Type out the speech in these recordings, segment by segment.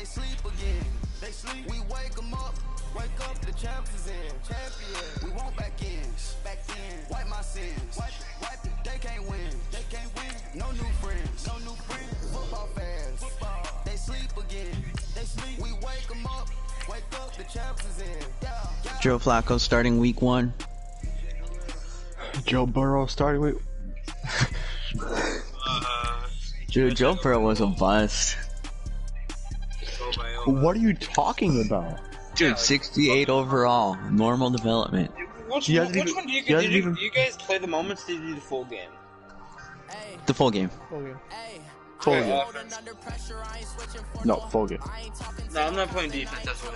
They sleep again. They sleep. We wake them up. Wake up, the champs is in. Champion. We won't back in. Back in. Wipe my sins. Wipe it. They can't win. They can't win. No new friends. No new friends. Football fans. Football. They sleep again. They sleep. We wake them up. Wake up, the champs is in. Joe Flacco starting week 1. Joe Burrow starting week. Dude, Joe Burrow was a bust. What are you talking about? Dude, 68 overall, normal development. Which one do you guys do? You guys play the moments? Did you do the full game? The full game. Full game. No, full game. No, I'm not playing defense. That's what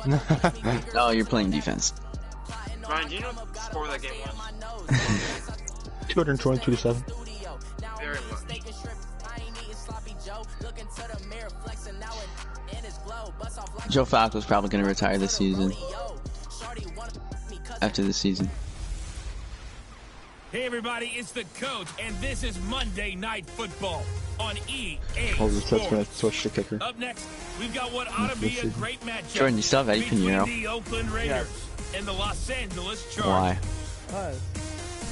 happened. No, you're playing defense. Ryan, do you know what the score of that game was? 222-7. Very much. Joe Flacco's probably going to retire this season. After this season. Hey everybody, it's the coach, and this is Monday Night Football on EA Gonna switch to kicker. Up next, we've got what ought to be a great matchup Jordan, you still have Eddie between Pinheiro. the Oakland Raiders and the Los Angeles Chargers. Why?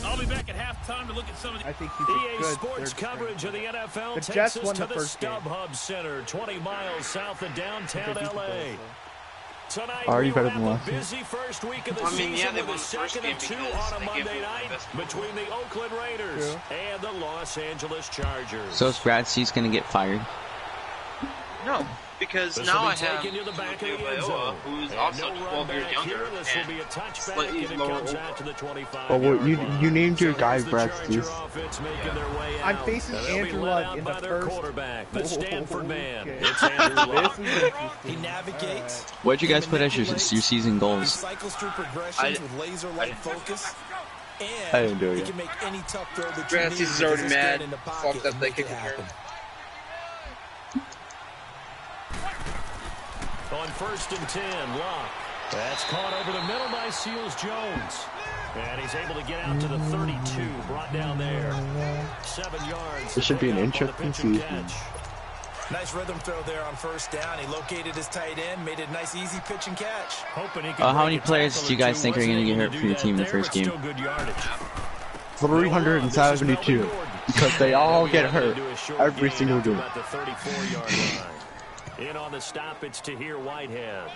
I'll be back at halftime to look at some of the I think he's EA good Sports coverage of the NFL. The Takes Jets us won to the the first game. StubHub Center, 20 miles south of downtown LA. Tonight, Already we better will than have last a year. busy first week of the I mean, yeah, season they with won the the first second game of two because on a they gave Monday them night the best between the Oakland Raiders and the Los Angeles Chargers. So is Brad C's going to get fired? No, because This now will I be have taken to the back of the end Iowa, zone. who's And also no 12 years run back younger here. This will be a and touchback, slightly and it lower comes overall. out to the 25. Oh, well, you named your guy Here's the Brad Charger Steve. offense making their way I'm out. facing And they'll be Andrew led Luck out in by the their first. quarterback, the Stanford man. Okay. It's Andrew Luck. This is interesting. He navigates. What'd you guys put as your season He goals? cycles through progressions with laser-like focus. I And didn't do it he yet. can make any tough throw that you Brad need. Cease is because already he's mad. standing in the pocket Fucked up and that make it kick return. happen. On 1st and 10, Locke. That's caught over the middle by Seals-Jones. And he's able to get out to the 32, brought down there. 7 yards. This should be an On the interesting pitch and season. catch. Nice rhythm throw there on 1st down. He located his tight end, made it a nice, easy pitch and catch. Hoping he can How many break a players tackle do you or guys two. think are Wasn't going to get able hurt do from your that team in the there, first but game? still good yardage. 372. Because they all get hurt. Every single game. About the 34-yard line. In on the stop, it's Tahir Whitehead.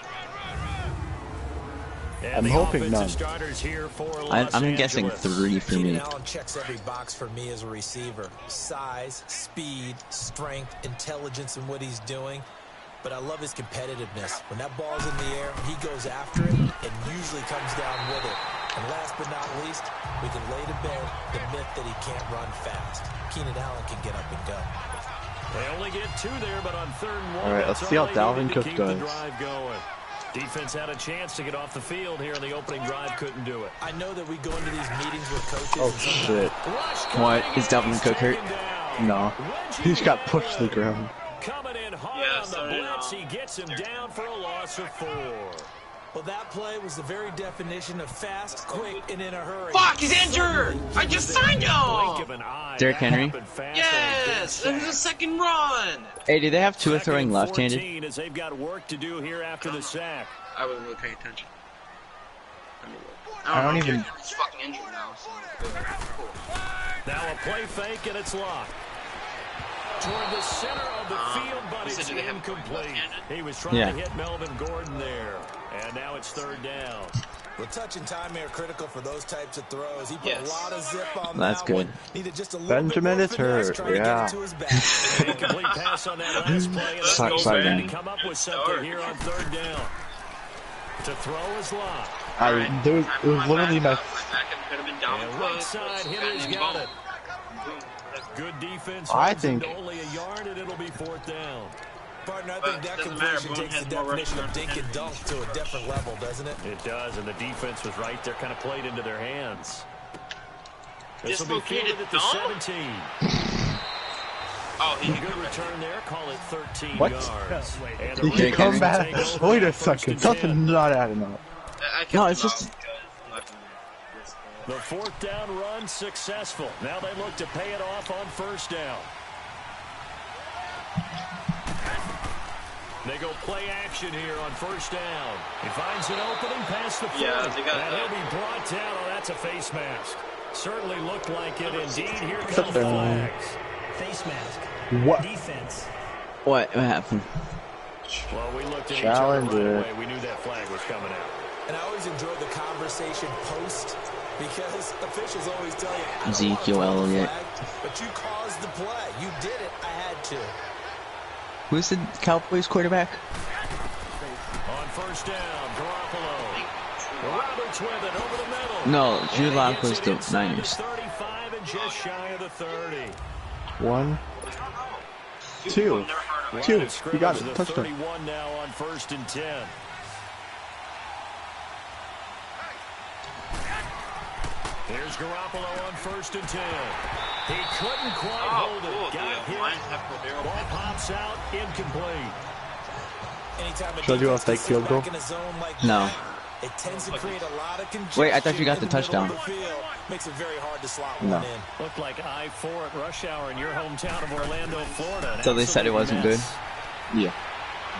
And I'm the hoping offensive none. starters here for I'm Los guessing Angeles. 3 for Keenan me. Allen checks every box for me as a receiver. Size, speed, strength, intelligence in what he's doing. But I love his competitiveness. When that ball's in the air, he goes after it and usually comes down with it. And last but not least, we can lay to bed the myth that he can't run fast. Keenan Allen can get up and go. They only get 2 there, but on 3rd and 1, All right, let's that's see all how they Dalvin needed to Cook keep the does. drive going. Defense had a chance to get off the field here in the opening drive, couldn't do it. I know that we go into these meetings with coaches. Oh, and sometimes shit. What? Is Dalvin Cook hurt? No. He's got pushed to the ground. Coming in hard Yeah, on so the did, blitz, he gets him down for a loss of 4. Well, that play was the very definition of fast, quick, and in a hurry. Fuck, he's injured! I just signed Blink him! of an eye. Derrick That Henry? happened fast Yes! on That a was the second run! Hey, do they have Tua Second throwing and left-handed? 14 as they've got work to do here after the sack. I wasn't really paying attention. I don't even- He's fucking injured now. So cool. Now a play fake, and it's locked. Toward the center of the field, but you said it's do they have incomplete. left-handed? He was trying Yeah. to hit Melvin Gordon there. And now it's 3rd down. Well, touch and time are critical for those types of throws. He put Yes. a lot of zip on That's that good. one. Needed just a little Benjamin bit is more finesse hurt, trying to yeah. get it to his back. Incomplete pass on that last play. And Sucks they're by trying them. to come up with something here on 3rd down. To throw is locked. It was literally my... Back could have been down And the right side, Henry's got it. Boom. Good defense. I holds him think- to only a yard, and it'll be 4th down. Partner, I But think that doesn't matter. completion Boone takes the has more definition of rushing dink and dunk to a different level, doesn't it? It does, and the defense was right there, kind of played into their hands. This will be Dislocated fielded at the thumb? 17. Oh, he Good return there, call it 13 What? yards. And the He can Raiders come will back. take over Wait a on 1st second. and Something's 10. not adding up. I kept No, him it's just- out because I'm not gonna risk The 4th down run successful. Now they look to pay it off on 1st down. They go play action here on first down. He finds an opening past the 40. Yeah, they got and he'll be brought down. Oh, that's a face mask. Certainly looked like it indeed. Here comes the flags. Face mask. What? Defense. What happened? Well, we looked at Challenge each other right it. away. We knew that flag was coming out. And I always enjoy the conversation post because officials always tell you, I don't Ezekiel want to throw the Elliott. flag, but you caused the play. You did it. I had to. Who's the Cowboys quarterback? On first down, Garoppolo. Roberts with it over the middle. No, Drew And he Lock gets was it the inside Niners. 35 and just shy of the 30. 1, 2, 2. You got it. The Touchdown. 31 now on first and 10. Here's Garoppolo on first and 10. He couldn't quite hold it. Got hit. Ball pops out, incomplete. Anytime a Showed you a defense fake gets field back goal? in a zone like No. that, it tends to create a lot of congestion. Wait, I thought you got the in middle of touchdown. the field. Makes it very hard to slot No. one in. Looked like I-4 at rush hour in your hometown of Orlando, Florida. An So they said it wasn't good? mess. Yeah.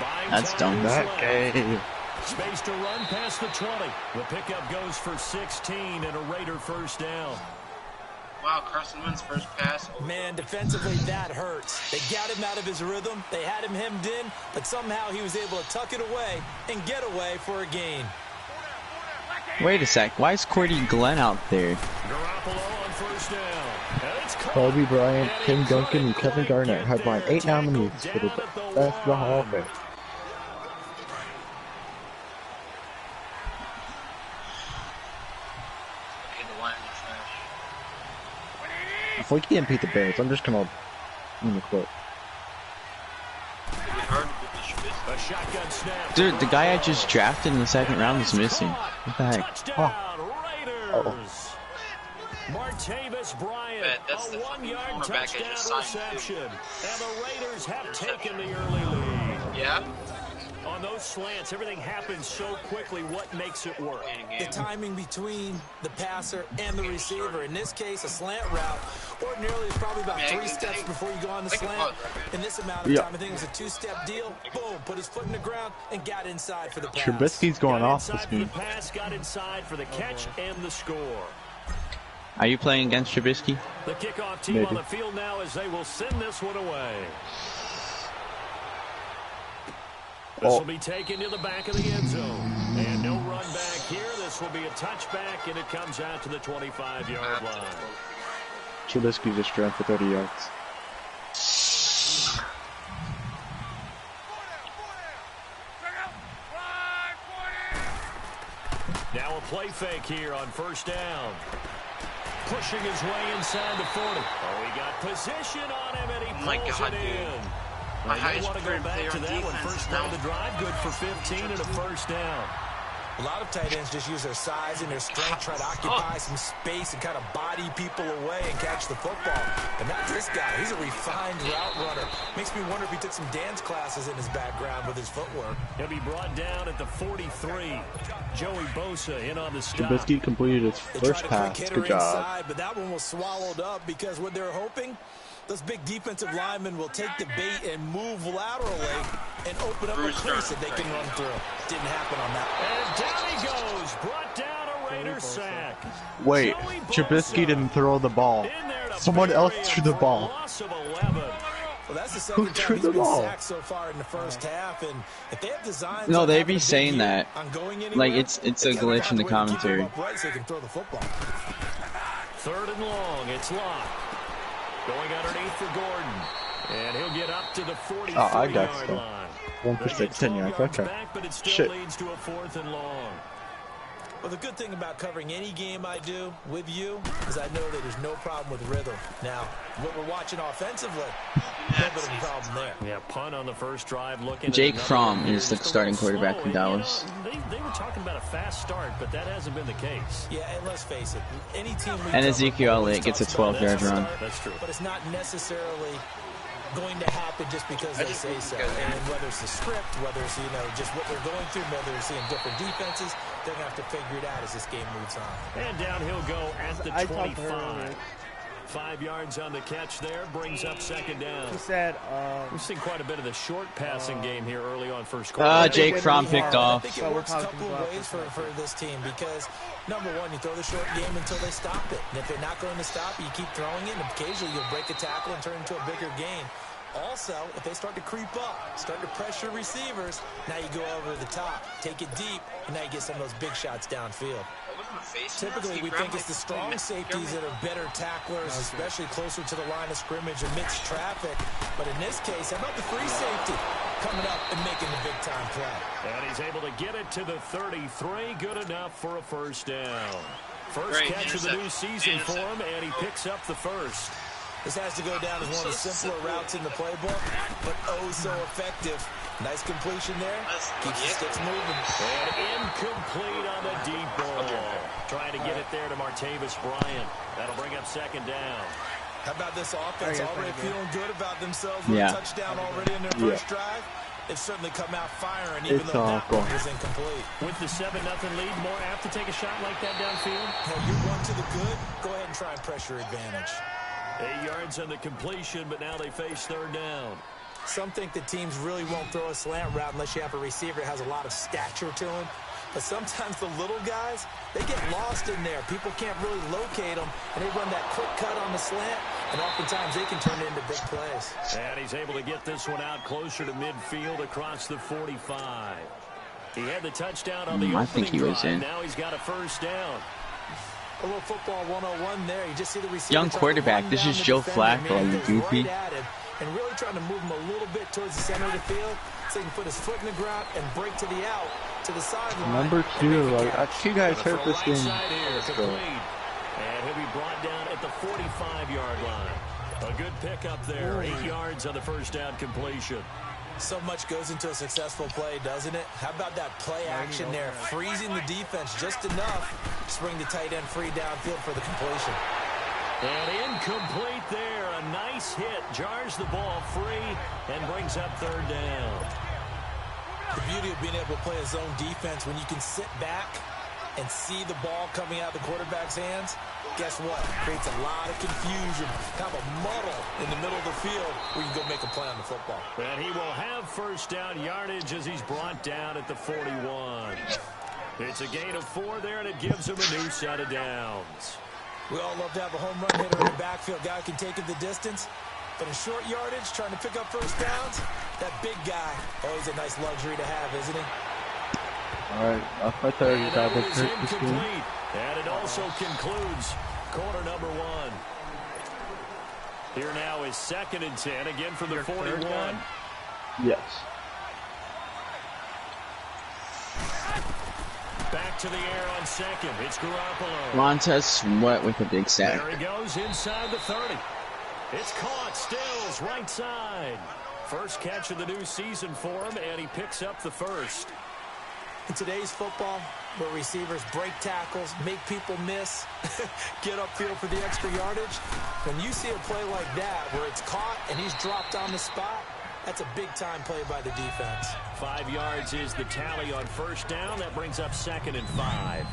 Buying That's time dumb. is That left. game. Space to run past the 20. The pickup goes for 16 and a Raider first down. Wow, Carson Wentz first pass. Man, defensively, that hurts. They got him out of his rhythm. They had him hemmed in, but somehow he was able to tuck it away and get away for a gain. Wait a sec. Why is Cordy Glenn out there? Garoppolo on first down. And it's caught. Kobe Bryant, And Tim he Duncan, and couldn't Kevin quite Garnett get headlined there. 8 nominees for the Tackled down at the Best Hall of line. Fame. If we can't beat the Bears, I'm just gonna quit. A shotgun snap. Dude, the guy I just drafted in the second round is missing. What the heck? Touchdown, Raiders. Martavis Bryant, Bet that's a the fucking 1-yard cornerback I touchdown just signed, too. reception. And the Raiders have taken the early lead. Yeah? On those slants, everything happens so quickly. What makes it work? The timing between the passer and the receiver. In this case, a slant route. Ordinarily, it's probably about 3 steps before you go on the slant. In this amount of time, I think it was a 2-step deal. Boom, put his foot in the ground and got inside for the pass. Trubisky's going Got off this inside for the game. pass, got inside for the catch and the score. Are you playing against Trubisky? The kickoff team Maybe. on the field now as they will send this one away. This will be taken to the back of the end zone. And no run back here. This will be a touchback, and it comes out to the 25-yard line. Trubisky just ran for 30 yards. Now a play fake here on first down. Pushing his way inside the 40. Oh, he got position on him, and he pulls it in. My They highest want to go player back to on that one. defense First now. down to drive, good for 15 and a first down. A lot of tight ends just use their size and their strength, try to occupy some space and kind of body people away and catch the football. But not this guy. He's a refined route runner. Makes me wonder if he took some dance classes in his background with his footwork. He'll be brought down at the 43. Joey Bosa in on the stop. Trubisky completed his They first tried a quick pass. hitter Good job. inside, but that one was swallowed up because what they're hoping, those big defensive linemen will take the bait and move laterally and open up a crease that they can run through. Didn't happen on that. And down he goes. Brought down a Raider sack. Wait, Joey Trubisky Bosa didn't throw the ball. in there to Someone else bury threw him the for a ball. loss of 11. Well, that's the Who second threw time he's the been ball? sacked so far in the first half, and if they have designs No, on they having be a big saying year that. on going Like, anywhere, it's a they gotta glitch in the find a way to keep him commentary. upright so they can throw the football. Third and long. It's locked. Going underneath for Gordon. And he'll get up to the 43-yard got line. 1 for They 6, get 10 12 yards. yards Okay. back, but it still Shit. leads to a 4th and long. Well, the good thing about covering any game I do with you is I know that there's no problem with rhythm. Now, what we're watching offensively, no bit of a problem there. Yeah, punt on the first drive. Looking Jake at Fromm another is the just a starting little quarterback slow. for You know, Dallas. they were talking about a fast start, but that hasn't been the case. Yeah, and let's face it, any team we And cover Ezekiel always Elliott gets a talks about 12-yard that run. start, That's true. But it's not necessarily going to happen just because they say so. And whether it's the script, whether it's, just what they're going through, whether it's seeing different defenses, they're going to have to figure it out as this game moves on. And down he'll go at the I talked to her 25. 5 yards on the catch there, brings up second down. He said, we've seen quite a bit of the short passing game here early on first quarter. Jake Fromm picked off. I think it works a couple of ways for this team because, number one, you throw the short game until they stop it. And if they're not going to stop it, you keep throwing it, and occasionally you'll break a tackle and turn it into a bigger gain. Also, if they start to creep up, start to pressure receivers, now you go over the top, take it deep, and now you get some of those big shots downfield. Typically, we think it's the strong safeties that are better tacklers, especially closer to the line of scrimmage amidst traffic. But in this case, how about the free safety coming up and making the big-time play? And he's able to get it to the 33. Good enough for a first down. First catch of the new season for him, and he picks up the first. This has to go down as one of the simpler routes in the playbook, but oh so effective. Nice completion there. Keeps the sticks moving. And incomplete on the deep ball. Trying to get it there to Martavis Bryant. That'll bring up second down. How about this offense? Already feeling good about themselves with a touchdown already in their first drive. They've certainly come out firing, even though that one was incomplete. With the 7-0 lead, more apt to take a shot like that downfield? Hey, you run to the good, go ahead and try and pressure advantage. 8 yards on the completion, but now they face third down. Some think the teams really won't throw a slant route unless you have a receiver that has a lot of stature to him. But sometimes the little guys, they get lost in there. People can't really locate them, and they run that quick cut on the slant, and oftentimes they can turn it into big plays. And he's able to get this one out closer to midfield across the 45. He had the touchdown on the opening drive. Now he's got a first down. A little football 101 there. You just see the receiver. Young quarterback. This is Joe Flacco. You goofy. And really trying to move him a little bit towards the center of the field so he can put his foot in the ground and break to the out, to the sideline. Number 2, you guys hurt this game. And he'll be brought down at the 45-yard line. A good pickup there. 8 yards on the first down completion. So much goes into a successful play, doesn't it? How about that play action there? Freezing the defense just enough to spring the tight end free downfield for the completion. And incomplete there. A nice hit. Jars the ball free and brings up third down. The beauty of being able to play a zone defense when you can sit back and see the ball coming out of the quarterback's hands, guess what? Creates a lot of confusion, kind of a muddle in the middle of the field where you can go make a play on the football. And he will have first down yardage as he's brought down at the 41. It's a gain of 4 there, and it gives him a new set of downs. We all love to have a home run hitter in the backfield, guy who can take it the distance. But in short yardage, trying to pick up first downs, that big guy, always a nice luxury to have, isn't he? All right, I thought you got this incomplete. And it also concludes quarter number 1. Here now is 2nd and 10, again from the 41. Yes. Back to the air on second. It's Garoppolo. Montez Sweat with a big sack. There he goes inside the 30. It's caught. Stills right side. First catch of the new season for him, and he picks up the first. In today's football, where receivers break tackles, make people miss, get upfield for the extra yardage, when you see a play like that where it's caught and he's dropped on the spot, that's a big-time play by the defense. 5 yards is the tally on first down. That brings up 2nd and 5.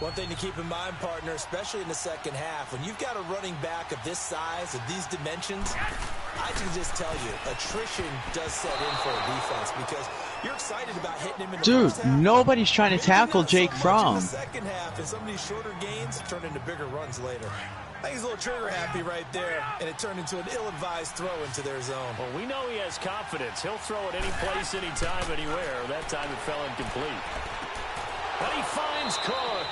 One thing to keep in mind, partner, especially in the second half, when you've got a running back of this size, of these dimensions, I can just tell you, attrition does set in for a defense because you're excited about hitting him in the first half. Nobody's trying to tackle Jake Fromm. In the second half, and some of these shorter gains turn into bigger runs later. I think he's a little trigger happy right there, and it turned into an ill-advised throw into their zone. Well, we know he has confidence. He'll throw it any place, anytime, anywhere. That time it fell incomplete. But he finds Cook.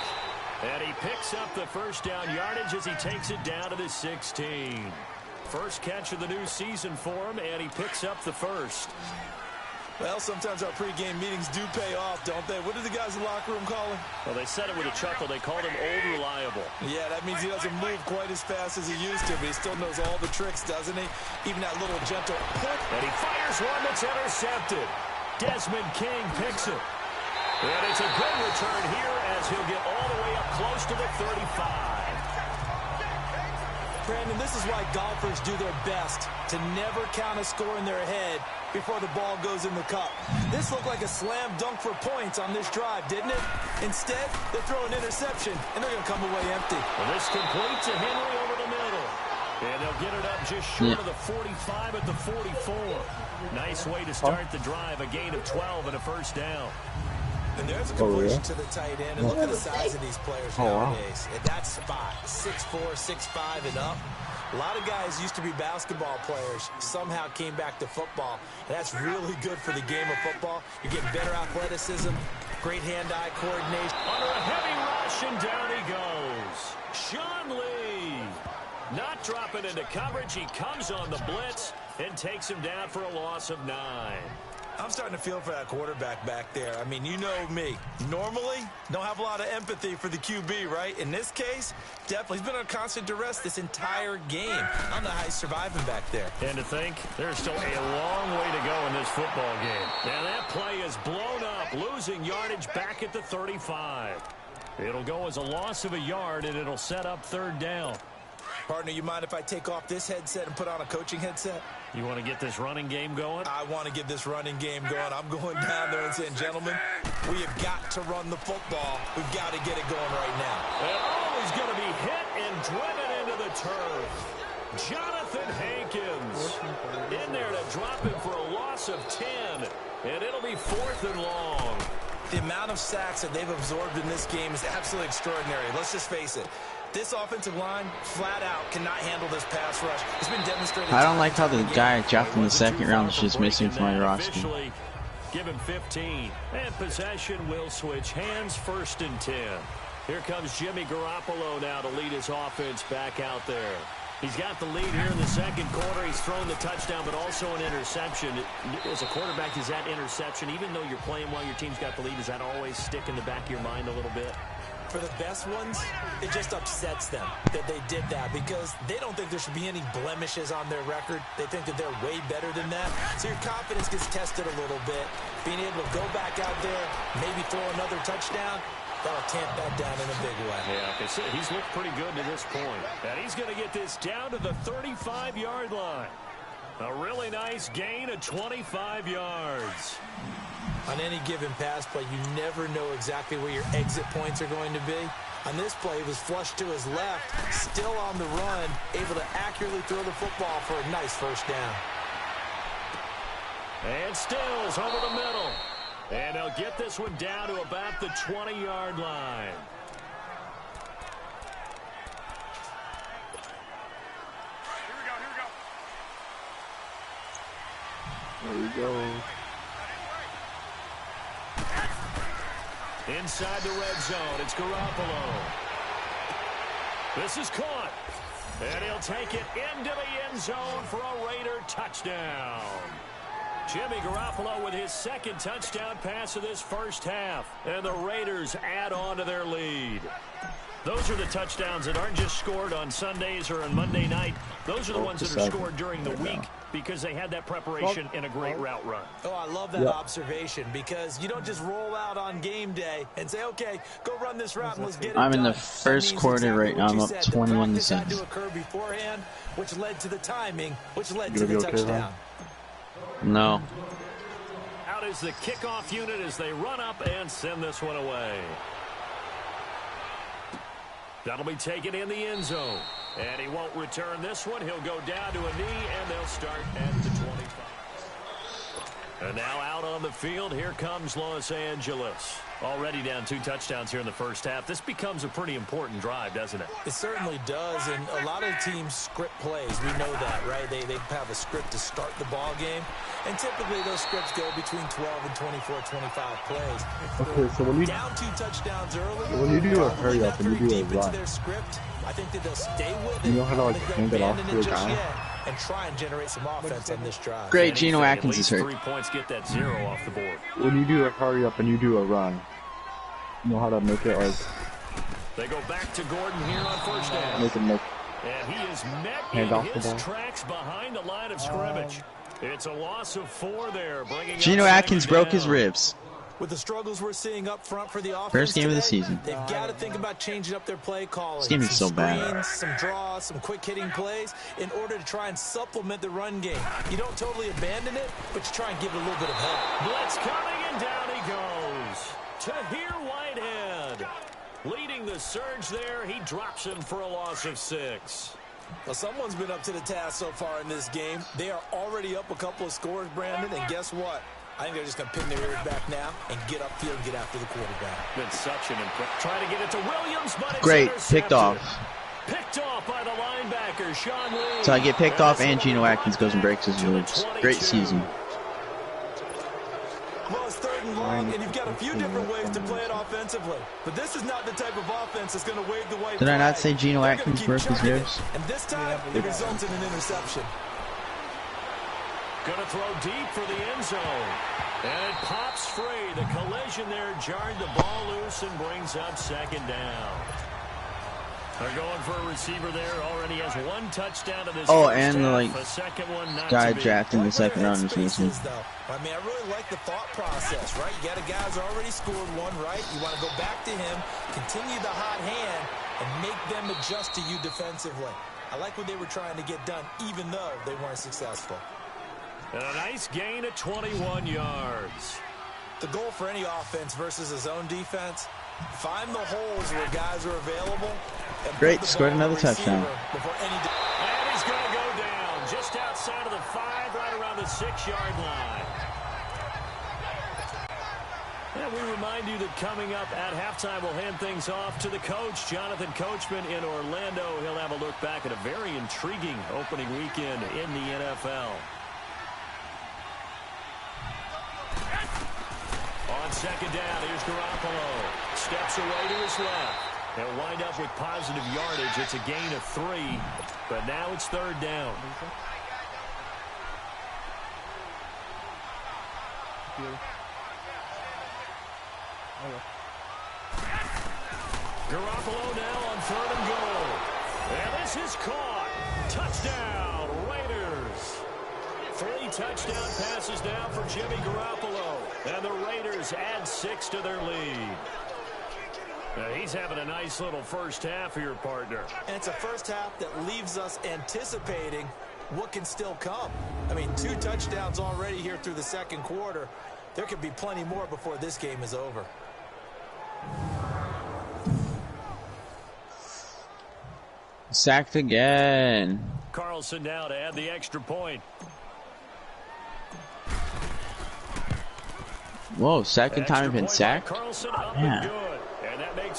And he picks up the first down yardage as he takes it down to the 16. First catch of the new season for him, and he picks up the first. Well, sometimes our pregame meetings do pay off, don't they? What did the guys in the locker room call him? Well, they said it with a chuckle. They called him Old Reliable. Yeah, that means he doesn't move quite as fast as he used to, but he still knows all the tricks, doesn't he? Even that little gentle pull. And he fires one that's intercepted. Desmond King picks it. And it's a good return here as he'll get all the way up close to the 35. Brandon, this is why golfers do their best to never count a score in their head before the ball goes in the cup. This looked like a slam dunk for points on this drive, didn't it? Instead, they throw an interception, and they're going to come away empty. Well, this completes a Henry over the middle. And they'll get it up just short of the 45 at the 44. Nice way to start the drive, a gain of 12 and a first down. And there's a completion to the tight end, and look at the size of these players nowadays. At that spot, 6'4", 6'5", and up. A lot of guys used to be basketball players, somehow came back to football. And that's really good for the game of football. You're getting better athleticism, great hand-eye coordination. Under a heavy rush, and down he goes. Sean Lee. Not dropping into coverage. He comes on the blitz and takes him down for a loss of 9. I'm starting to feel for that quarterback back there. I mean, you know me. Normally, don't have a lot of empathy for the QB, right? In this case, definitely. He's been on constant duress this entire game. I don't know how he's surviving back there. And to think, there's still a long way to go in this football game. Now that play is blown up, losing yardage back at the 35. It'll go as a loss of a yard, and it'll set up 3rd down. Partner, you mind if I take off this headset and put on a coaching headset? You want to get this running game going? I want to get this running game going. I'm going down there and saying, gentlemen, we have got to run the football. We've got to get it going right now. And he's going to be hit and driven into the turf. Jonathan Hankins in there to drop him for a loss of 10. And it'll be 4th and long. The amount of sacks that they've absorbed in this game is absolutely extraordinary. Let's just face it. This offensive line, flat out, cannot handle this pass rush. It's been demonstrated. I don't like how the guy I drafted in the 2nd round is just missing from my roster. Give him 15. And possession will switch hands, 1st and 10. Here comes Jimmy Garoppolo now to lead his offense back out there. He's got the lead here in the 2nd quarter. He's thrown the touchdown, but also an interception. As a quarterback, is that interception, even though you're playing while your team's got the lead, does that always stick in the back of your mind a little bit? For the best ones, it just upsets them that they did that because they don't think there should be any blemishes on their record. They think that they're way better than that. So your confidence gets tested a little bit. Being able to go back out there, maybe throw another touchdown, that'll tamp that down in a big way. Yeah, like I said, he's looked pretty good to this point. And he's going to get this down to the 35-yard line. A really nice gain of 25 yards. On any given pass play, you never know exactly where your exit points are going to be. On this play, he was flushed to his left, still on the run, able to accurately throw the football for a nice 1st down. And Stills over the middle. And they'll get this one down to about the 20-yard line. There we go. Inside the red zone, it's Garoppolo. This is caught. And he'll take it into the end zone for a Raider touchdown. Jimmy Garoppolo with his 2nd touchdown pass of this 1st half. And the Raiders add on to their lead. Those are the touchdowns that aren't just scored on Sundays or on Monday night. Those are the ones that are scored during the week because they had that preparation in a great route run. Oh, I love that observation because you don't just roll out on game day and say, okay, go run this route and let's get it done. I'm in the 1st quarter right now. I'm up 21-6. To occur beforehand, which led to the timing, which led to the touchdown. No. Out is the kickoff unit as they run up and send this one away. That'll be taken in the end zone. And he won't return this one. He'll go down to a knee, and they'll start at the 25. And now out on the field, here comes Los Angeles. Already down 2 touchdowns here in the 1st half. This becomes a pretty important drive, doesn't it? It certainly does, and a lot of teams script plays. We know that, right? They have a script to start the ball game, and typically those scripts go between 12 and 24, 25 plays. Okay, so when you down 2 touchdowns early, when you do a hurry up and you do a run, their script, I think that they'll stay with it. You know how to like hand it off to a guy and try and generate some offense on this drive. Great, Geno Atkins is hurt. 3 points, get that 0 off the board. When you do a hurry up and you do a run, you know how to make it like. They go back to Gordon here on 1st down. Make it make. And he is met in his tracks behind the line of scrimmage. It's a loss of 4 there, bringing Geno Atkins broke his ribs. With the struggles we're seeing up front for the offense 1st game of the today, season. They've got to think about changing up their play calling. This game is so bad. Some draws, some quick-hitting plays in order to try and supplement the run game. You don't totally abandon it, but you try and give it a little bit of help. Blitz coming, and down he goes. Tahir Whitehead leading the surge there. He drops him for a loss of 6. Well, someone's been up to the task so far in this game. They are already up a couple of scores, Brandon, and guess what? I think they're just going to pin their ears back now and get upfield and get after the quarterback. Been such an trying to get it to Williams, but it's Great, picked off. Picked off by the linebacker, Sean Lee. So I get picked off and Geno Atkins goes and breaks his ribs. Great season. Well, it's 3rd and long, and you've got a few different ways to play it offensively. But this is not the type of offense that's going to wave the white flag. Did I not say Geno Atkins broke his ribs? And this time, it results in an interception. Going to throw deep for the end zone. And it pops free. The collision there jarred the ball loose and brings up 2nd down. They're going for a receiver there. Already has 1 touchdown to this. Oh, and half. the a second one not guy to be. drafted in the 2nd round is missing. I mean, I really like the thought process, right? You got a guy who's already scored 1, right? You want to go back to him, continue the hot hand, and make them adjust to you defensively. I like what they were trying to get done, even though they weren't successful. And a nice gain of 21 yards. The goal for any offense versus a zone defense, find the holes where guys are available. Great, scored another touchdown. And he's going to go down just outside of the 5, right around the 6-yard line. And we remind you that coming up at halftime, we'll hand things off to the coach, Jonathan Coachman in Orlando. He'll have a look back at a very intriguing opening weekend in the NFL. On 2nd down, here's Garoppolo. Steps away to his left. They'll wind up with positive yardage. It's a gain of 3, but now it's 3rd down. Garoppolo now on 3rd and goal. And this is caught. Touchdown, Raiders. 3 touchdown passes now for Jimmy Garoppolo. And the Raiders add 6 to their lead. Now he's having a nice little first half here, partner. And it's a first half that leaves us anticipating what can still come. I mean, 2 touchdowns already here through the 2nd quarter. There could be plenty more before this game is over. Sacked again. Carlson now to add the extra point. Whoa, 2nd time I've been sacked? Yeah.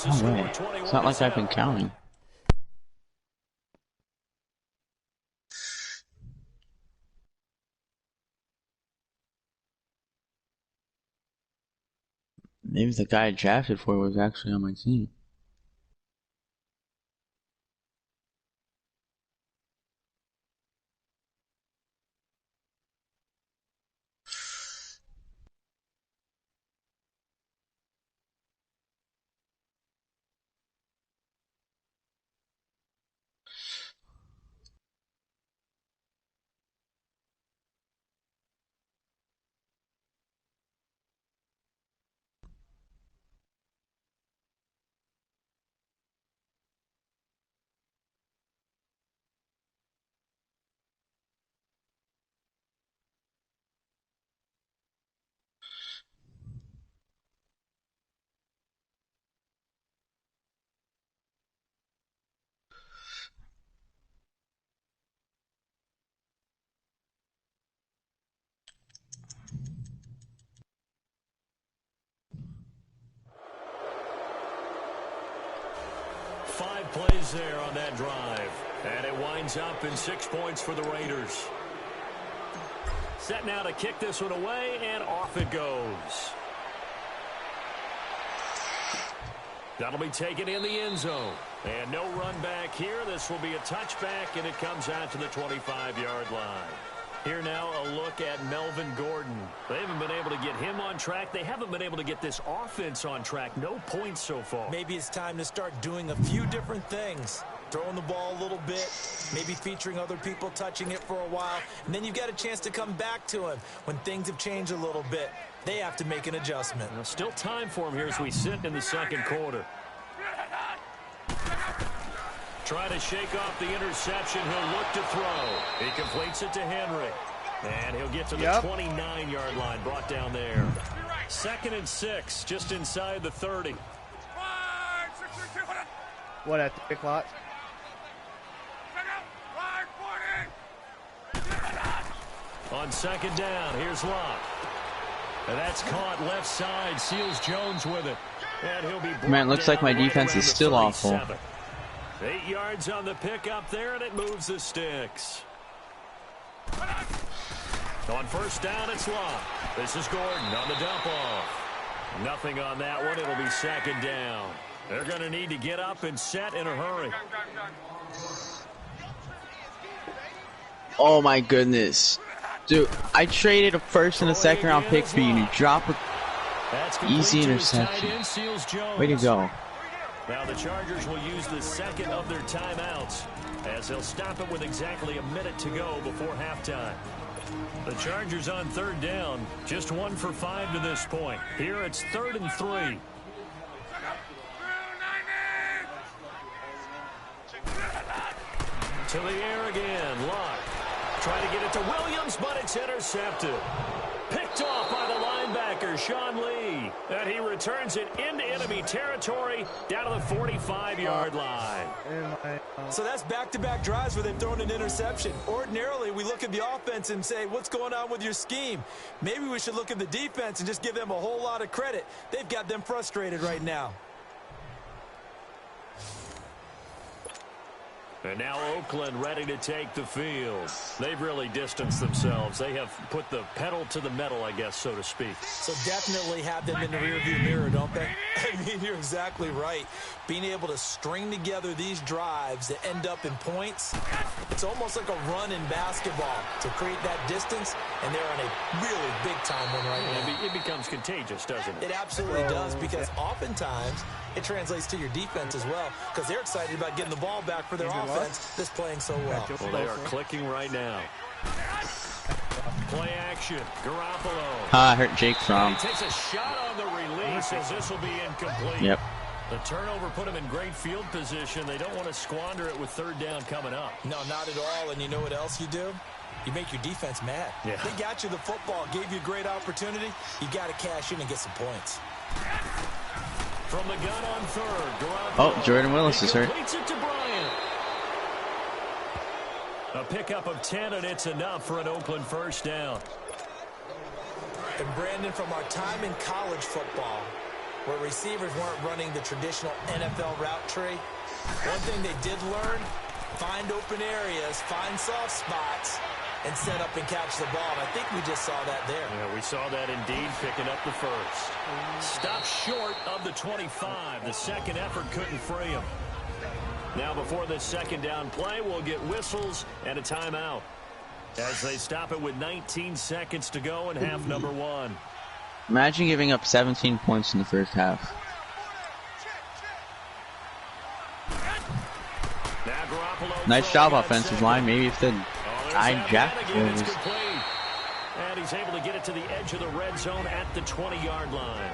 No way. It's not like I've been counting. Maybe the guy I drafted for was actually on my team. Plays there on that drive. And it winds up in 6 points for the Raiders. Set now to kick this one away, and off it goes. That'll be taken in the end zone. And no run back here. This will be a touchback, and it comes out to the 25-yard line. Here now a look at Melvin Gordon. They haven't been able to get him on track. They haven't been able to get this offense on track. No points so far. Maybe it's time to start doing a few different things. Throwing the ball a little bit, maybe featuring other people touching it for a while, and then you've got a chance to come back to him when things have changed a little bit. They have to make an adjustment. Well, still time for him here as we sit in the 2nd quarter. Try to shake off the interception. He'll look to throw. He completes it to Henry. And he'll get to the 29-yard line, brought down there. 2nd and 6, just inside the 30. What at the big lot? On second down, here's Locke. And that's caught left side. Seals Jones with it. And he'll be Man, looks like my defense is still awful. 8 yards on the pickup there, and it moves the sticks. On first down, it's Locke. This is Gordon on the dump off. Nothing on that one. It'll be second down. They're going to need to get up and set in a hurry. Oh, my goodness. Dude, I traded a first and a second round pick for you, and you drop a easy interception. Way to go. Now the Chargers will use the second of their timeouts as they'll stop it with exactly a minute to go before halftime. The Chargers on third down, just 1 for 5 to this point. Here it's 3rd and 3. To the air again, Locke. Trying to get it to Williams, but it's intercepted. Picked off by the linebacker, Sean Lee. And he returns it into enemy territory down to the 45-yard line. So that's back-to-back drives where they've thrown an interception. Ordinarily, we look at the offense and say, what's going on with your scheme? Maybe we should look at the defense and just give them a whole lot of credit. They've got them frustrated right now. And now Oakland ready to take the field. They've really distanced themselves. They have put the pedal to the metal, I guess, so to speak. So definitely have them in the rearview mirror, don't they? I mean, you're exactly right. Being able to string together these drives that end up in points, it's almost like a run in basketball to create that distance, and they're on a really big-time one right now. It becomes contagious, doesn't it? It absolutely does, because oftentimes it translates to your defense as well, because they're excited about getting the ball back for their offense that's playing so well. Well, they are clicking right now. Play action. Garoppolo. I hurt Jake Fromm. He takes a shot on the release as this will be incomplete. Yep. The turnover put him in great field position. They don't want to squander it with third down coming up. No, not at all. And you know what else you do? You make your defense mad. Yeah. They got you the football, gave you a great opportunity. You got to cash in and get some points. From the gun on third, Garoppolo. Oh, Jordan Willis is hurt. Completes it to Bryant. A pickup of 10, and it's enough for an Oakland first down. And Brandon, from our time in college football, where receivers weren't running the traditional NFL route tree, one thing they did learn, find open areas, find soft spots, and set up and catch the ball. And I think we just saw that there. Yeah, we saw that indeed, picking up the first. Stop short of the 25. The second effort couldn't free him. Now before this second down play, we'll get whistles and a timeout as they stop it with 19 seconds to go in half number 1. Imagine giving up 17 points in the first half. Now Garoppolo, Nice job, offensive line. Maybe if the hijack and he's able to get it to the edge of the red zone at the 20-yard line.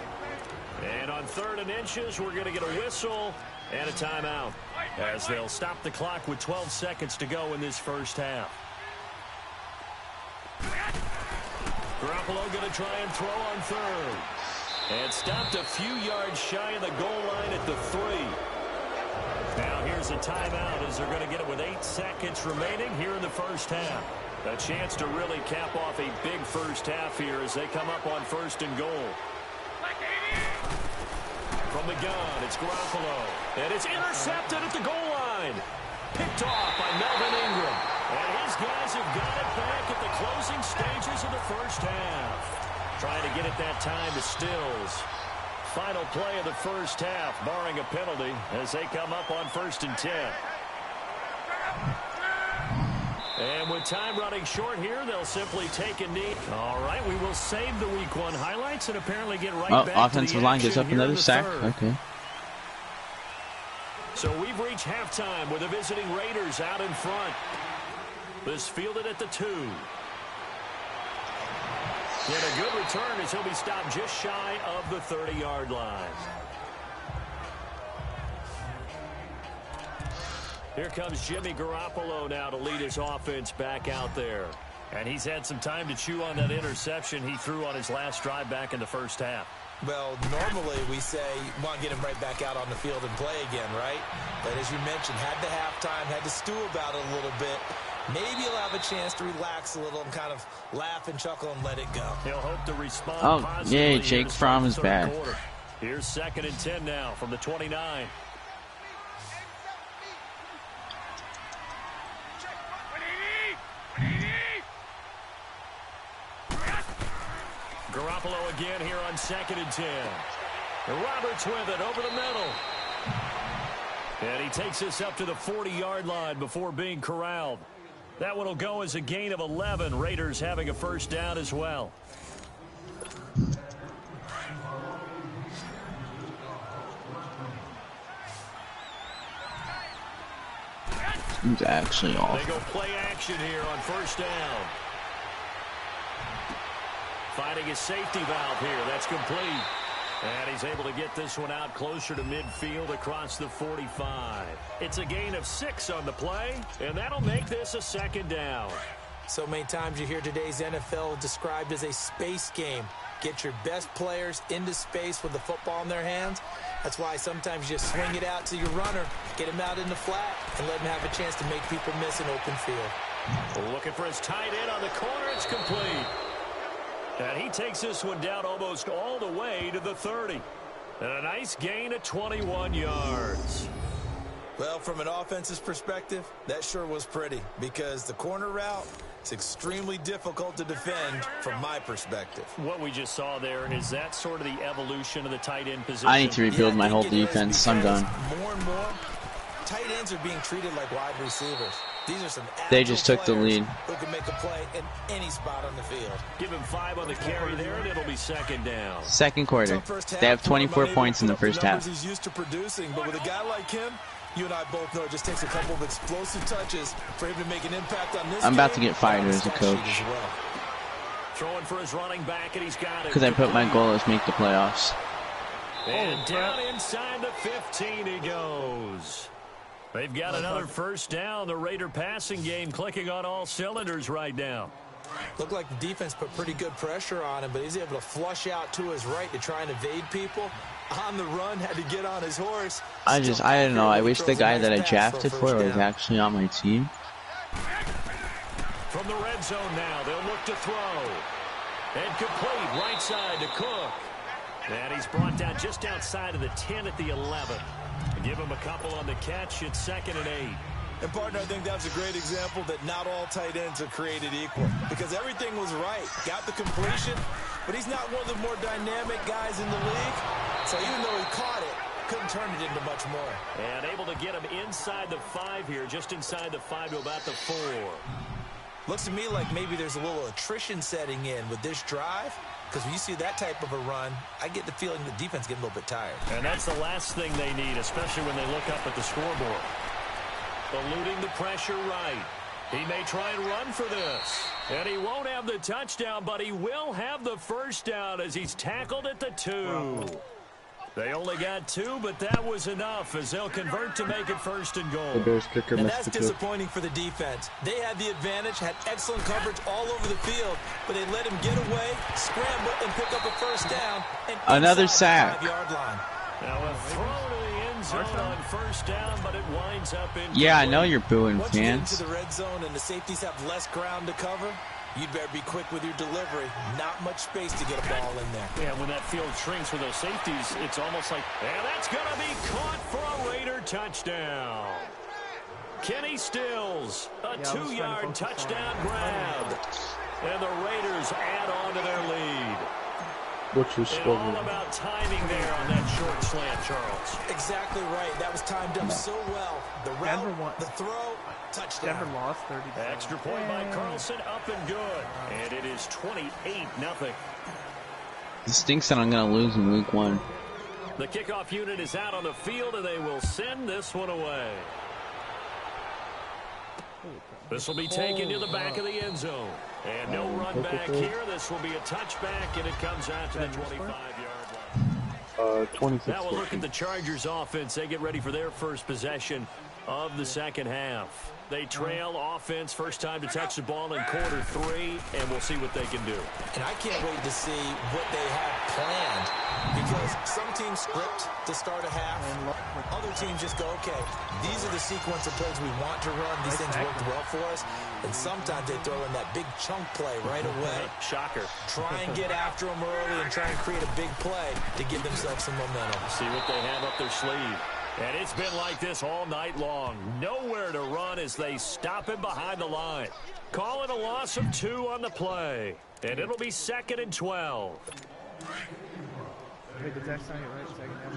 And on 3rd and inches, we're going to get a whistle and a timeout as they'll stop the clock with 12 seconds to go in this first half. Garoppolo going to try and throw on third. And stopped a few yards shy of the goal line at the 3. Now here's a timeout as they're going to get it with 8 seconds remaining here in the first half. A chance to really cap off a big first half here as they come up on 1st and goal. From the gun, it's Garoppolo. And it's intercepted at the goal line. Picked off by Melvin Ingram. And his guys have got it back at the closing stages of the first half. Trying to get it that time to Stills. Final play of the first half, barring a penalty, as they come up on 1st and 10. And with time running short here, they'll simply take a knee. All right, we will save the Week 1 highlights and apparently get right back to the offensive line gives up another sack. Okay. So we've reached halftime with the visiting Raiders out in front. This fielded at the 2. And a good return as he'll be stopped just shy of the 30-yard line. Here comes Jimmy Garoppolo now to lead his offense back out there. And he's had some time to chew on that interception he threw on his last drive back in the first half. Well, normally we say you want to get him right back out on the field and play again, right? But as you mentioned, had the halftime, had to stew about it a little bit. maybe he'll have a chance to relax a little and kind of laugh and chuckle and let it go. He'll hope to respond positively. Yay, Jake Fromm is back. Here's 2nd and 10 now from the 29. Garoppolo again here on 2nd and 10. Roberts with it over the middle. And he takes this up to the 40-yard line before being corralled. That one will go as a gain of 11. Raiders having a first down as well. He's actually off. They go play action here on first down. Finding his safety valve here. That's complete. And he's able to get this one out closer to midfield across the 45. It's a gain of 6 on the play, and that'll make this a 2nd down. So many times you hear today's NFL described as a space game. Get your best players into space with the football in their hands. That's why sometimes you just swing it out to your runner, get him out in the flat, and let him have a chance to make people miss an open field. Looking for his tight end on the corner. It's complete. And he takes this one down almost all the way to the 30. And a nice gain of 21 yards. Well, from an offense's perspective, that sure was pretty because the corner route is extremely difficult to defend from my perspective. What we just saw there, is that sort of the evolution of the tight end position? I need to rebuild my whole defense. I'm done. More and more, tight ends are being treated like wide receivers. These are some they just took the lead. Who can make a play in any spot on the field. Give him 5 on the carry there, and it'll be 2nd down. Second quarter. They have 24 points in the first half. He's used to producing, but with a guy like him, you and I both know it just takes a couple of explosive touches for him to make an impact on this. I'm about to get fired as a coach. Well. Throwing for his running back, and he's got it. Because I put my goal as make the playoffs. And down inside the 15 he goes. They've got another first down. The Raider passing game clicking on all cylinders right now. Looked like the defense put pretty good pressure on him, but he's able to flush out to his right to try and evade people. On the run, had to get on his horse. I don't know. I wish the guy that I drafted for was actually on my team. From the red zone now, they'll look to throw. And complete right side to Cook. And he's brought down just outside of the 10 at the 11. Give him a couple on the catch. It's 2nd and 8. And, partner, I think that's a great example that not all tight ends are created equal. Because everything was right. Got the completion, but he's not one of the more dynamic guys in the league. So even though he caught it, couldn't turn it into much more. And able to get him inside the 5 here, just inside the 5 to about the 4. Looks to me like maybe there's a little attrition setting in with this drive. Because when you see that type of a run, I get the feeling the defense getting a little bit tired. And that's the last thing they need, especially when they look up at the scoreboard. Eluding the pressure right. He may try and run for this. And he won't have the touchdown, but he will have the first down as he's tackled at the 2. They only got 2, but that was enough as they'll convert to make it 1st and goal. The Bears kicker and missed that's the kick. disappointing for the defense. They had the advantage, had excellent coverage all over the field, but they let him get away, scramble, and pick up a first down. And another sack. The 5-yard line. Now a throw to the end zone on first down, but it winds up in. Yeah, I know you're booing, Once you get fans. into the red zone and the safeties have less ground to cover, you'd better be quick with your delivery. Not much space to get a ball in there. Yeah, when that field shrinks with those safeties, it's almost like, and that's going to be caught for a Raider touchdown. Kenny Stills, a 2-yard touchdown grab. And the Raiders add on to their lead. Which is and all about timing there on that short slant, Charles. Exactly right. That was timed up so well. The route, the throw, touchdown. Denver lost 30. Extra point by Carlson, up and good. And it is 28-0. It stinks that I'm going to lose in week 1. The kickoff unit is out on the field, and they will send this one away. This will be taken to the back of the end zone. And no run back here. This will be a touchback, and it comes out to the 25-yard line. 26. Now we'll look at the Chargers offense. They get ready for their first possession of the second half. They trail offense, first time to touch the ball in quarter 3, and we'll see what they can do. And I can't wait to see what they have planned, because some teams teams script to start a half. Other teams just go, okay, these are the sequence of plays we want to run. These things worked well for us. And sometimes they throw in that big chunk play right away. Shocker. Try and get after them early and try and create a big play to give themselves some momentum. See what they have up their sleeve. And it's been like this all night long. Nowhere to run as they stop him behind the line. Call it a loss of 2 on the play. And it'll be 2nd and 12. Wait, did that sound right? Second half.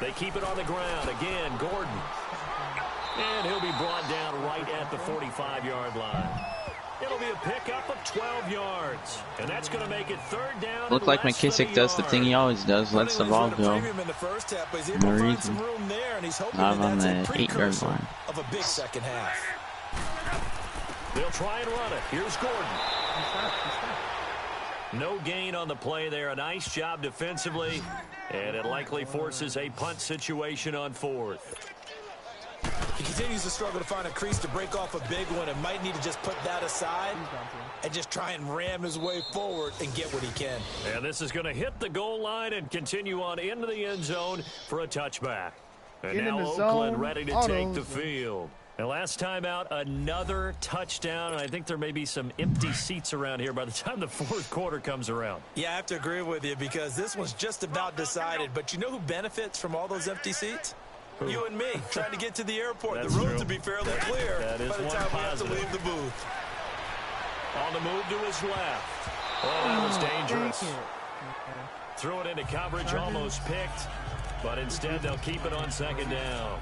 They keep it on the ground. Again, Gordon. And he'll be brought down right at the 45-yard line. It'll be a pickup of 12 yards. And that's going to make it 3rd down. Look like McKissick does the thing he always does. Lets the ball go. No reason. Not on the 8-yard line. Of a big second half. They'll try and run it. Here's Gordon. No gain on the play there. A nice job defensively. And it likely forces a punt situation on 4th. He continues to struggle to find a crease to break off a big one and might need to just put that aside and just try and ram his way forward and get what he can. And this is going to hit the goal line and continue on into the end zone for a touchback. And now Oakland ready to take the field. And last time out, another touchdown. And I think there may be some empty seats around here by the time the 4th quarter comes around. Yeah, I have to agree with you because this one's just about decided. But you know who benefits from all those empty seats? Who? You and me, trying to get to the airport. The roads will be fairly clear by the time we have to leave the booth. On the move to his left. Oh, that was dangerous. Threw it into coverage, almost picked. But instead, they'll keep it on 2nd down.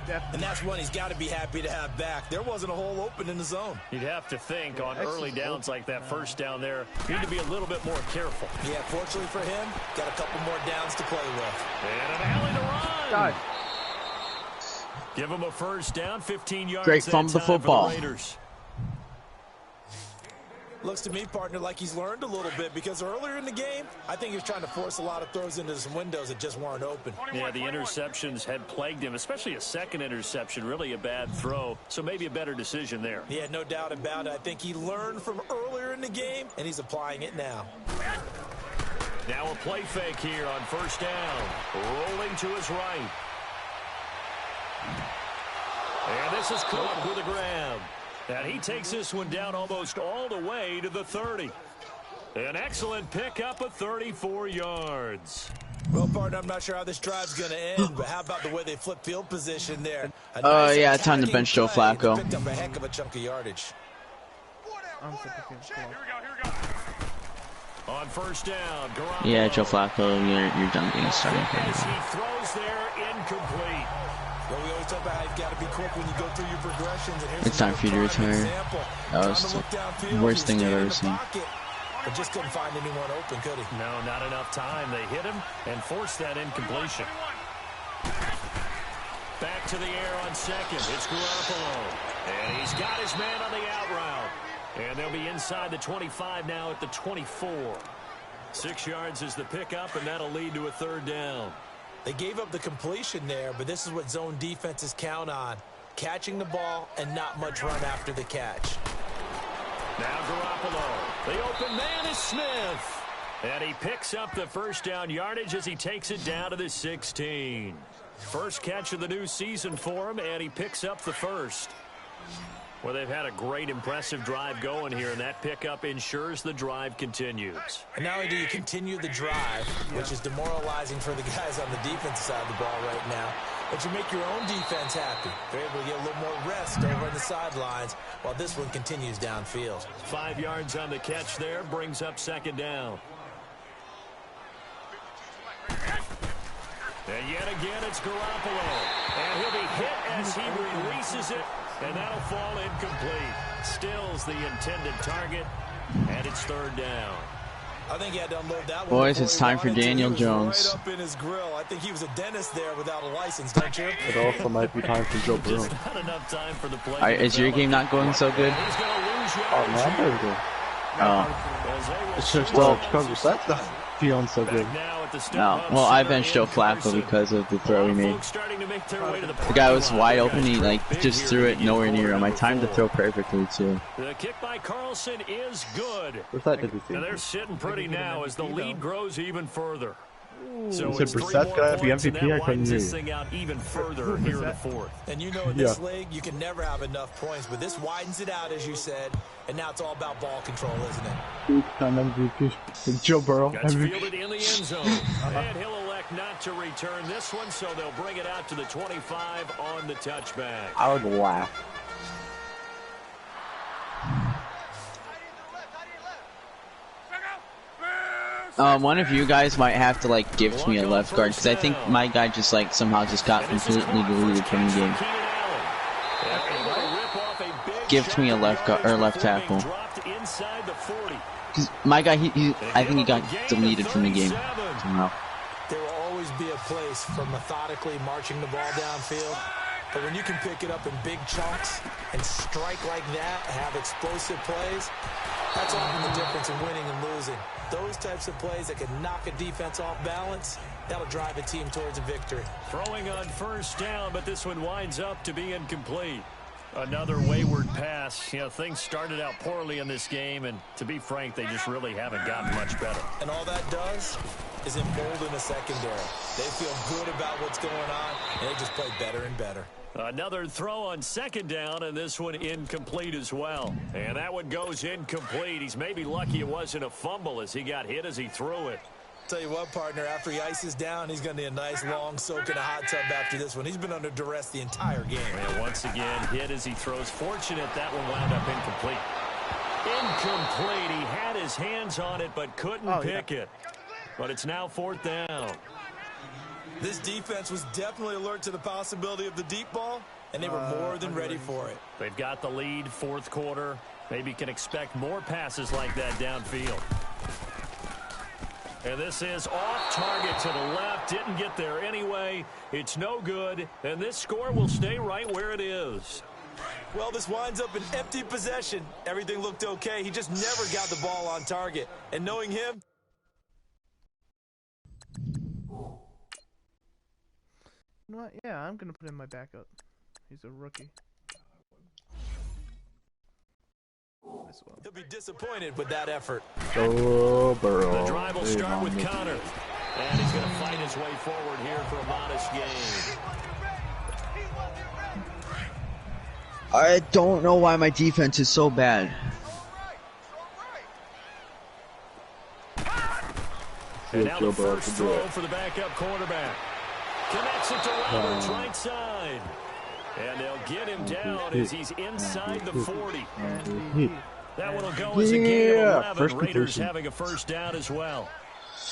And that's one he's got to be happy to have back. There wasn't a hole open in the zone. You'd have to think on early downs like that first down there, you need to be a little bit more careful. Yeah, fortunately for him, got a couple more downs to play with. And an alley to run. God. Give him a first down, 15 yards. Great fumble the football. Raiders. Looks to me, partner, like he's learned a little bit because earlier in the game, I think he was trying to force a lot of throws into some windows that just weren't open. Yeah, the interceptions had plagued him, especially a second interception, really a bad throw, so maybe a better decision there. Yeah, no doubt about it. I think he learned from earlier in the game, and he's applying it now. Now a play fake here on first down, rolling to his right. And this is Cook with a grab. And he takes this one down almost all the way to the 30. An excellent pickup of 34 yards. Well, partner, I'm not sure how this drive's going to end, but how about the way they flip field position there? Yeah, time to bench Joe Flacco. Picked up a heck of a chunk of yardage. On first down, Garoppolo. Yeah, Joe Flacco, you're done being starting. As he throws there, incomplete. Well, we always talk about how you've got to be quick when you go through your progressions. And it's time for you to retire. That was the worst thing I've ever seen. But just couldn't find anyone open, could he? No, not enough time. They hit him and forced that incompletion. Back to the air on second. It's Garoppolo. And he's got his man on the out route. And they'll be inside the 25 now at the 24. 6 yards is the pickup, and that'll lead to a 3rd down. They gave up the completion there, but this is what zone defenses count on. Catching the ball and not much run after the catch. Now Garoppolo. The open man is Smith. And he picks up the first down yardage as he takes it down to the 16. First catch of the new season for him, and he picks up the first. Well, they've had a great, impressive drive going here, and that pickup ensures the drive continues. And not only do you continue the drive, which is demoralizing for the guys on the defensive side of the ball right now, but you make your own defense happy. They're able to get a little more rest over on the sidelines while this one continues downfield. 5 yards on the catch there, brings up 2nd down. And yet again, it's Garoppolo. And he'll be hit as he releases it. And that'll fall incomplete. Stills the intended target, and it's 3rd down. I think he had to unload that one. Boys, it's time for Daniel Jones. Right up in his grill. I think he was a dentist there without a license, don't you? It also might be time for Joe Burrow. Just not enough time for the play. Is your game not going so good? He's going to lose Oh, man, there we go. Oh. It's just Chicago set that. Feeling so good. No, well, I benched Joe Flacco because of the throw he made. The guy was wide open. He just threw it nowhere near him. I timed the throw perfectly too. The kick by Carlson is good. And they're sitting pretty now as the lead grows even further. So you said Brissett's gonna be MVP. I couldn't hear you. This thing out even further here in the fourth. And you know, in this league, you can never have enough points, but this widens it out, as you said, and now it's all about ball control, isn't it? I'm MVP. Joe Burrow. Gets fielded in the end zone, and he'll elect not to return this one, so they'll bring it out to the 25 on the touchback. I would laugh. One of you guys might have to give me a left guard because I think my guy just somehow just got completely deleted from the game. Gift me a left guard or left tackle. Cause my guy, I think he got deleted from the game somehow. There will always be a place for methodically marching the ball downfield. But when you can pick it up in big chunks and strike like that, have explosive plays, that's often the difference in winning and losing. Those types of plays that can knock a defense off balance, that'll drive a team towards a victory. Throwing on first down, but this one winds up to be incomplete. Another wayward pass. You know, things started out poorly in this game, and to be frank, they just really haven't gotten much better. And all that does is embolden the secondary. They feel good about what's going on, and they just play better and better. Another throw on second down, and this one incomplete as well. And that one goes incomplete. He's maybe lucky it wasn't a fumble as he got hit as he threw it. Tell you what, partner, after he ices down, he's going to need a nice long soak in a hot tub after this one. He's been under duress the entire game. And once again, hit as he throws. Fortunate that one wound up incomplete. Incomplete. He had his hands on it but couldn't pick it. But it's now fourth down. This defense was definitely alert to the possibility of the deep ball, and they were more than ready for it. They've got the lead, fourth quarter. Maybe can expect more passes like that downfield. And this is off target to the left. Didn't get there anyway. It's no good. And this score will stay right where it is. Well, this winds up an empty possession. Everything looked okay. He just never got the ball on target. And knowing him, you know what? Yeah, I'm going to put in my backup. He's a rookie. He'll be disappointed with that effort. Oh, Burrow. The drive will start with Connor. And he's going to fight his way forward here for a modest gain. I don't know why my defense is so bad. And now the first throw for the backup quarterback. Connects it to Roberts right side. And they'll get him down as he's inside the 40. That one will go as a gain of 11. Raiders having a first down as well.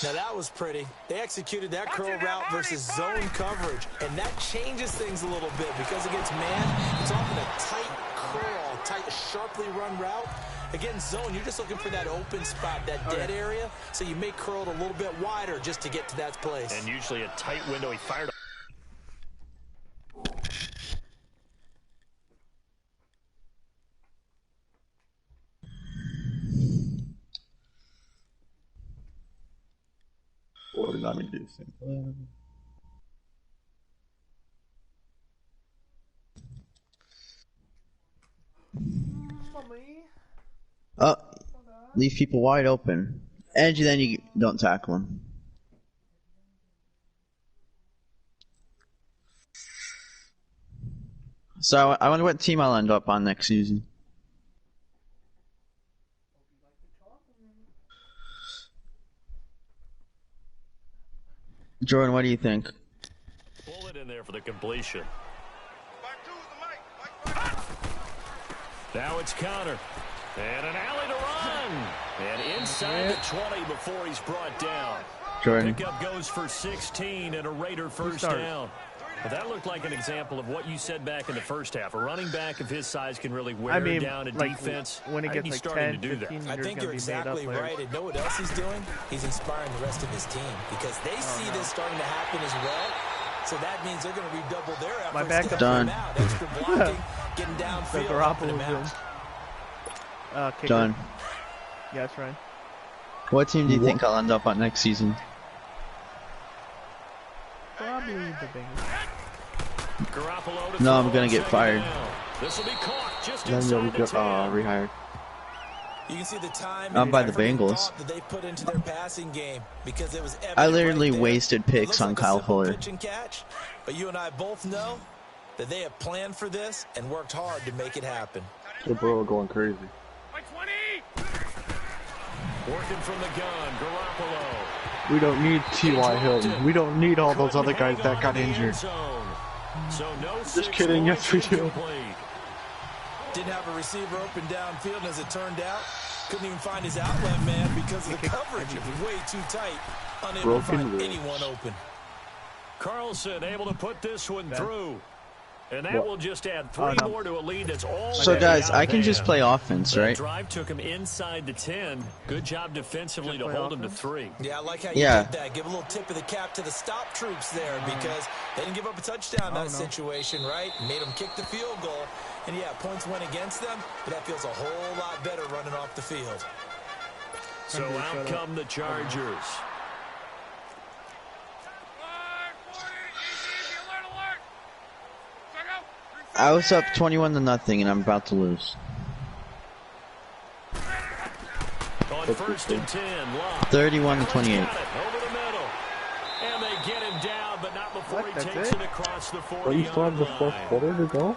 Now that was pretty. They executed that curl route versus zone coverage. And that changes things a little bit because against man, it's often a tight curl, tight, sharply run route. Against zone, you're just looking for that open spot, that dead area. So you may curl it a little bit wider just to get to that place. And usually a tight window. He fired up. What did I mean to do? Oh, leave people wide open. And then you don't tackle them. So I wonder what team I'll end up on next season. Jordan, what do you think? Pull it in there for the completion. Now it's Connor. And an alley to run. And inside the 20 before he's brought down. Jordan. Pickup goes for 16 and a Raider first down. But that looked like an example of what you said back in the first half. A running back of his size can really wear down a defense. When it gets like 10, 15, I think you're exactly right. And know what else he's doing? He's inspiring the rest of his team because they see this starting to happen as well. So that means they're going to redouble their efforts. My backup done. Out. Extra blocking, getting downfield, helping him out. Done. Yeah, that's right. What team do you think I'll end up on next season? Probably the Bengals. No, I'm gonna get fired. Then you'll get rehired. You can see the time I'm by the Bengals. that they put into their passing game because it was I literally right there. wasted picks on Like Kyle Fuller. Pitch and catch, but you and I both know that they have planned for this and worked hard to make it happen. The bro going crazy. Working from the gun, Garoppolo. We don't need T.Y. Hilton. We don't need all those other guys that got injured. Just kidding, yes we do. Didn't have a receiver open downfield, and as it turned out, couldn't even find his outlet man because of the coverage. It was way too tight, unable to find anyone open. Carlson able to put this one through. And that will just add 3 more to a lead that's all. So guys, I can just play offense, right? Drive took him inside the 10. Good job defensively to hold him to 3. Yeah, I like how you did that. Give a little tip of the cap to the stop troops there because they didn't give up a touchdown in that situation, right? Made them kick the field goal. And yeah, points went against them, but that feels a whole lot better running off the field. So out come the Chargers. I was up 21-0 and I'm about to lose. On 1st and 10, Locke. 31-28. Over the middle. And they get him down, but not before he takes it across the 40-yard line. But you still have the fourth quarter to go?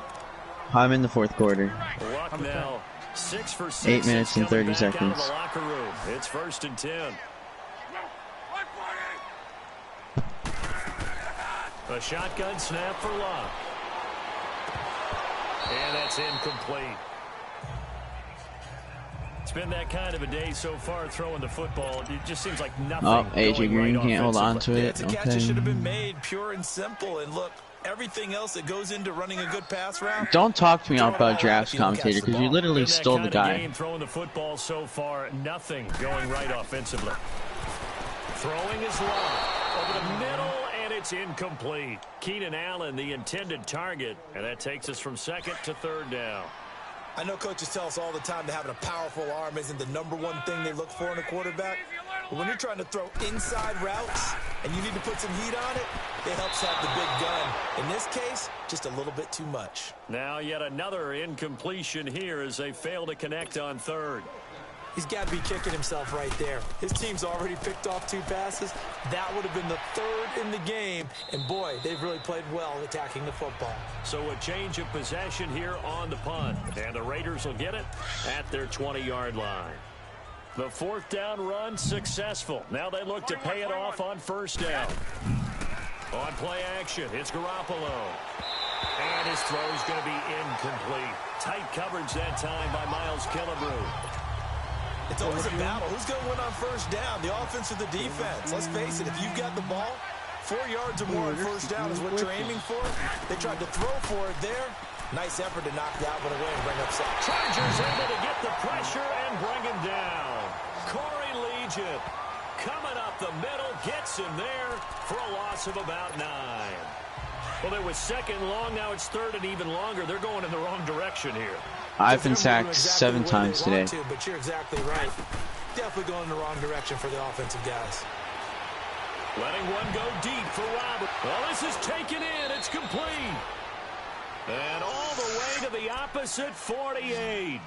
I'm in the fourth quarter. Luck now. 6 for 6. 8 minutes and 30 seconds. Locker room. It's 1st and 10. A shotgun snap for Locke. And that's incomplete. It's been that kind of a day so far throwing the football. It just seems like nothing. Oh, AJ Green can't hold on to it. It's a catch that should have been made, pure and simple. And look, everything else that goes into running a good pass route. Don't talk to me about drafts, commentator, because you literally stole the guy. Game throwing the football so far, nothing going right offensively. Throwing is long over the middle. It's incomplete. Keenan Allen, the intended target, and that takes us from 2nd to 3rd down. I know coaches tell us all the time that having a powerful arm isn't the #1 thing they look for in a quarterback. But when you're trying to throw inside routes and you need to put some heat on it, it helps have the big gun. In this case, just a little bit too much. Now yet another incompletion here as they fail to connect on 3rd. He's got to be kicking himself right there. His team's already picked off 2 passes. That would have been the 3rd in the game. And, boy, they've really played well attacking the football. So a change of possession here on the punt. And the Raiders will get it at their 20-yard line. The 4th down run successful. Now they look to pay it off on 1st down. On play action, it's Garoppolo. And his throw is going to be incomplete. Tight coverage that time by Miles Killebrew. It's always a battle. Who's going to win on 1st down, the offense or the defense? Let's face it, if you've got the ball, 4 yards or more on 1st down is what you're aiming for. They tried to throw for it there. Nice effort to knock that one away and bring up sacks. Chargers able to get the pressure and bring him down. Corey Legion coming up the middle, gets him there for a loss of about 9. Well, it was 2nd long, now it's 3rd and even longer. They're going in the wrong direction here. I've been sacked 7 times today. But you're exactly right. Definitely going in the wrong direction for the offensive guys. Letting one go deep for Robert. Well, this is taken in. It's complete. And all the way to the opposite 48.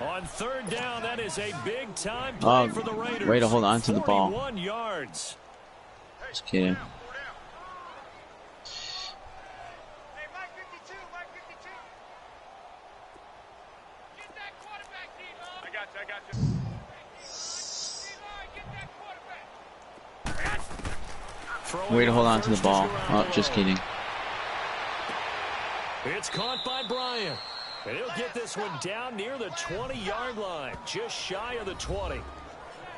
On 3rd down, that is a big-time play for the Raiders. Way to hold on to the ball. 41 yards. Just kidding. Way to hold on to the ball. Oh, just kidding. It's caught by Bryant. And he'll get this one down near the 20-yard line, just shy of the 20.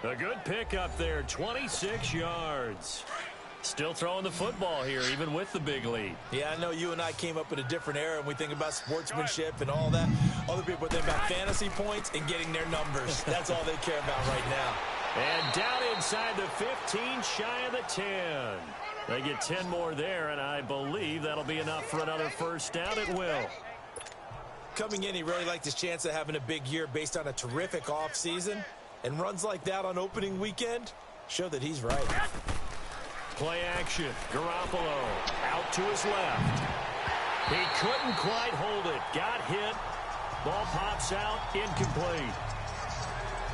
A good pickup there, 26 yards. Still throwing the football here, even with the big lead. Yeah, I know you and I came up in a different era, and we think about sportsmanship and all that. Other people think about fantasy points and getting their numbers. That's all they care about right now. And down inside the 15, shy of the 10. They get 10 more there, and I believe that'll be enough for another 1st down. It will. Coming in, he really liked his chance of having a big year based on a terrific offseason. And runs like that on opening weekend show that he's right. Play action. Garoppolo out to his left. He couldn't quite hold it. Got hit. Ball pops out. Incomplete.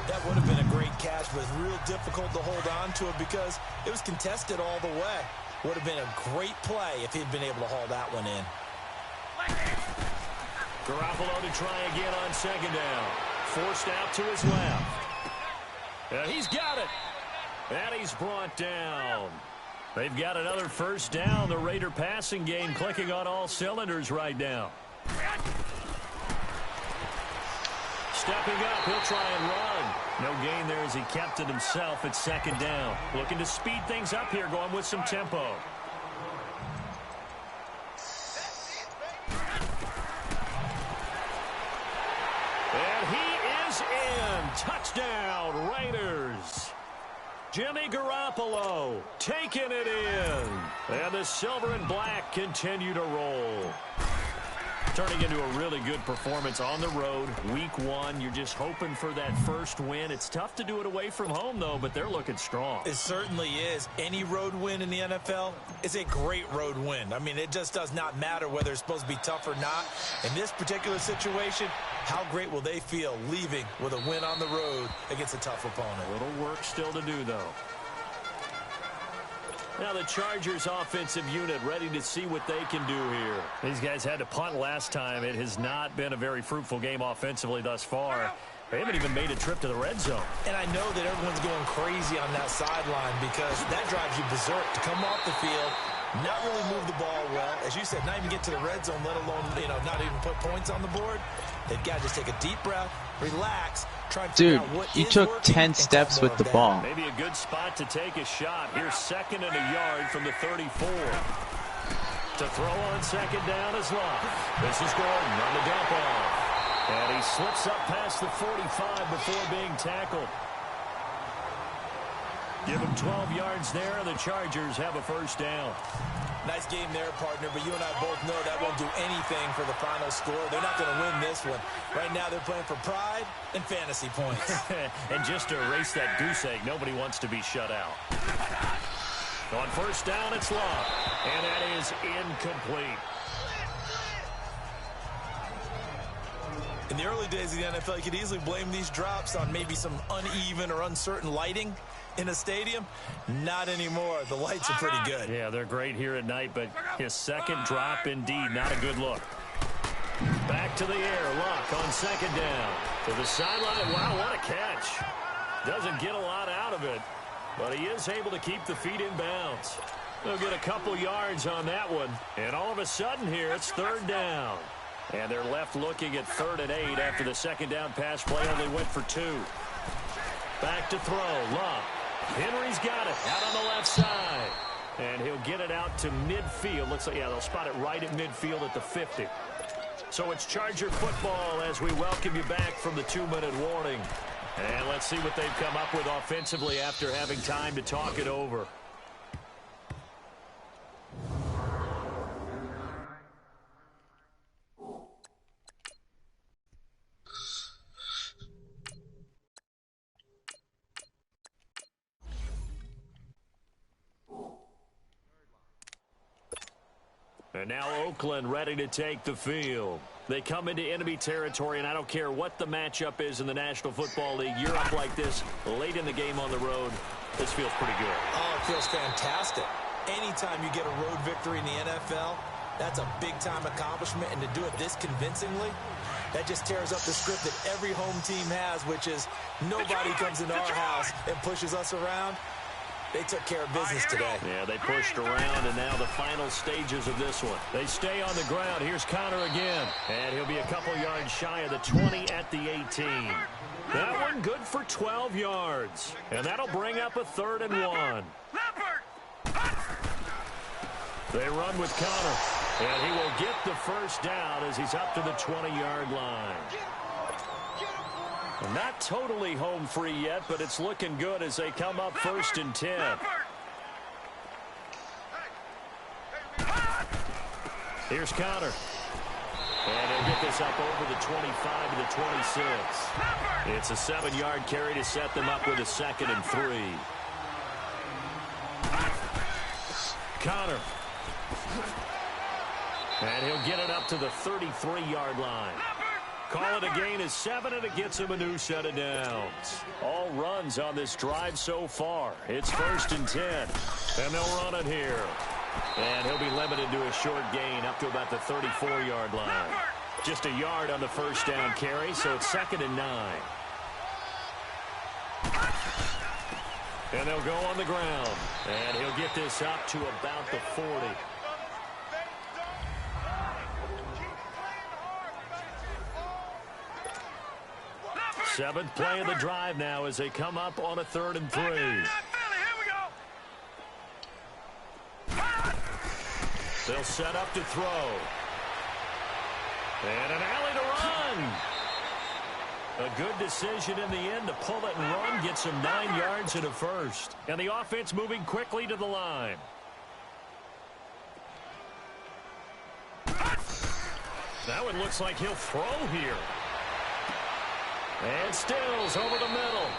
That would have been a great catch, but it's real difficult to hold on to it because it was contested all the way. Would have been a great play if he'd been able to haul that one in. Garoppolo to try again on second down. Forced out to his left. He's got it. And he's brought down. They've got another first down. The Raider passing game clicking on all cylinders right now. Stepping up, he'll try and run. No gain there as he kept it himself at second down. Looking to speed things up here, going with some tempo. And he is in. Touchdown, Raiders. Jimmy Garoppolo taking it in. And the silver and black continue to roll. Turning into a really good performance on the road. Week 1, you're just hoping for that first win. It's tough to do it away from home, though, but they're looking strong. It certainly is. Any road win in the NFL is a great road win. I mean, it just does not matter whether it's supposed to be tough or not. In this particular situation, how great will they feel leaving with a win on the road against a tough opponent? A little work still to do, though. Now the Chargers offensive unit ready to see what they can do here. These guys had to punt last time. It has not been a very fruitful game offensively thus far. They haven't even made a trip to the red zone. And I know that everyone's going crazy on that sideline because that drives you berserk to come off the field, not really move the ball well. As you said, not even get to the red zone, let alone, not even put points on the board. They've got to just take a deep breath, relax, try and figure out what you took 10 steps with the ball. Maybe a good spot to take a shot. Here's second and a yard from the 34. To throw on second down is Love. This is Gordon on the dump off. And he slips up past the 45 before being tackled. Give him 12 yards there, and the Chargers have a first down. Nice game there, partner, but you and I both know that won't do anything for the final score. They're not going to win this one. Right now they're playing for pride and fantasy points. And just to erase that goose egg, nobody wants to be shut out. On first down, it's Love, and that is incomplete. In the early days of the NFL, you could easily blame these drops on maybe some uneven or uncertain lighting in a stadium. Not anymore. The lights are pretty good. Yeah, they're great here at night, but his second drop, indeed, not a good look. Back to the air. Luck on second down. To the sideline. Wow, what a catch. Doesn't get a lot out of it, but he is able to keep the feet in bounds. They'll get a couple yards on that one. And all of a sudden here, it's third down. And they're left looking at 3rd and 8 after the second down pass play only went for 2. Back to throw. Love. Henry's got it out on the left side. And he'll get it out to midfield. Looks like, yeah, they'll spot it right at midfield at the 50. So it's Charger football as we welcome you back from the 2-minute warning. And let's see what they've come up with offensively after having time to talk it over. And now Oakland ready to take the field. They come into enemy territory, and I don't care what the matchup is in the National Football League. You're up like this late in the game on the road. This feels pretty good. Oh, it feels fantastic. Anytime you get a road victory in the NFL, that's a big-time accomplishment. And to do it this convincingly, that just tears up the script that every home team has, which is nobody comes into our house and pushes us around. They took care of business today. Yeah, they pushed around, and now the final stages of this one. They stay on the ground. Here's Connor again. And he'll be a couple yards shy of the 20 at the 18. That one good for 12 yards. And that'll bring up a 3rd and 1. They run with Connor. And he will get the first down as he's up to the 20-yard line. Not totally home free yet, but it's looking good as they come up 1st and 10. Here's Connor. And he'll get this up over the 25 to the 26. It's a 7-yard carry to set them up with a 2nd and 3. Connor. And he'll get it up to the 33-yard line. Call it a gain of 7, and it gets him a new set of downs. All runs on this drive so far. It's 1st and 10. And they'll run it here. And he'll be limited to a short gain up to about the 34-yard line. Just a yard on the 1st down carry, so it's 2nd and 9. And they'll go on the ground. And he'll get this up to about the 40. Seventh play of the drive now as they come up on a 3rd and 3. They'll set up to throw. And an alley to run. A good decision in the end to pull it and run. Gets him 9 yards and a 1st. And the offense moving quickly to the line. Now it looks like he'll throw here. And Stills over the middle.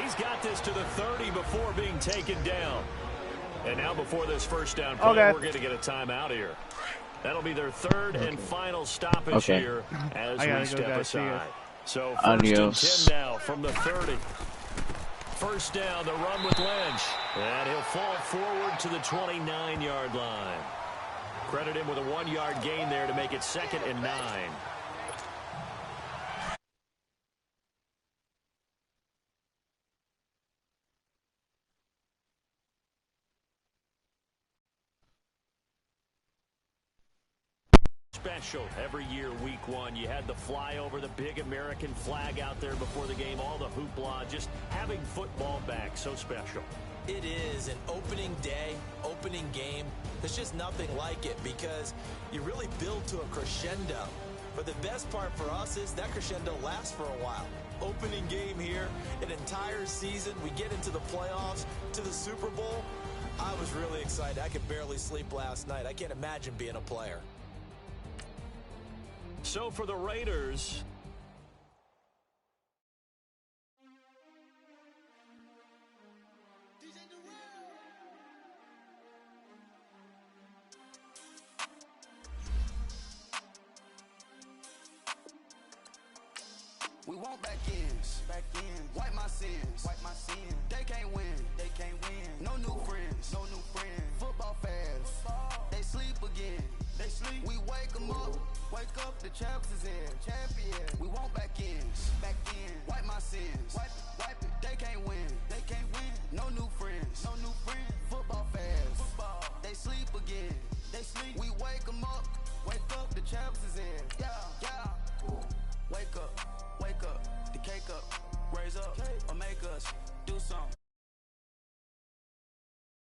He's got this to the 30 before being taken down. And now before this 1st down play, we're going to get a timeout here. That'll be their 3rd and final stoppage here as we step aside. So 1st and 10 now from the 30. 1st down, the run with Lynch. And he'll fall forward to the 29-yard line. Credit him with a 1-yard gain there to make it 2nd and 9. Special every year, week 1. You had the flyover, the big American flag out there before the game, all the hoopla, just having football back, so special. It is an opening day, opening game. There's just nothing like it because you really build to a crescendo. But the best part for us is that crescendo lasts for a while. Opening game here, an entire season. We get into the playoffs, to the Super Bowl. I was really excited. I could barely sleep last night. I can't imagine being a player. So for the Raiders, we want back ends. Wipe my sins. They can't win. No new friends. Football fans. They sleep again. We wake them up. The champs is in. We want back ends. Wipe my sins. Wipe it. They can't win. No new friends. Football fans. They sleep again. We wake them up. The champs is in. Yeah. Wake up. The cake up. Raise up or make us do something.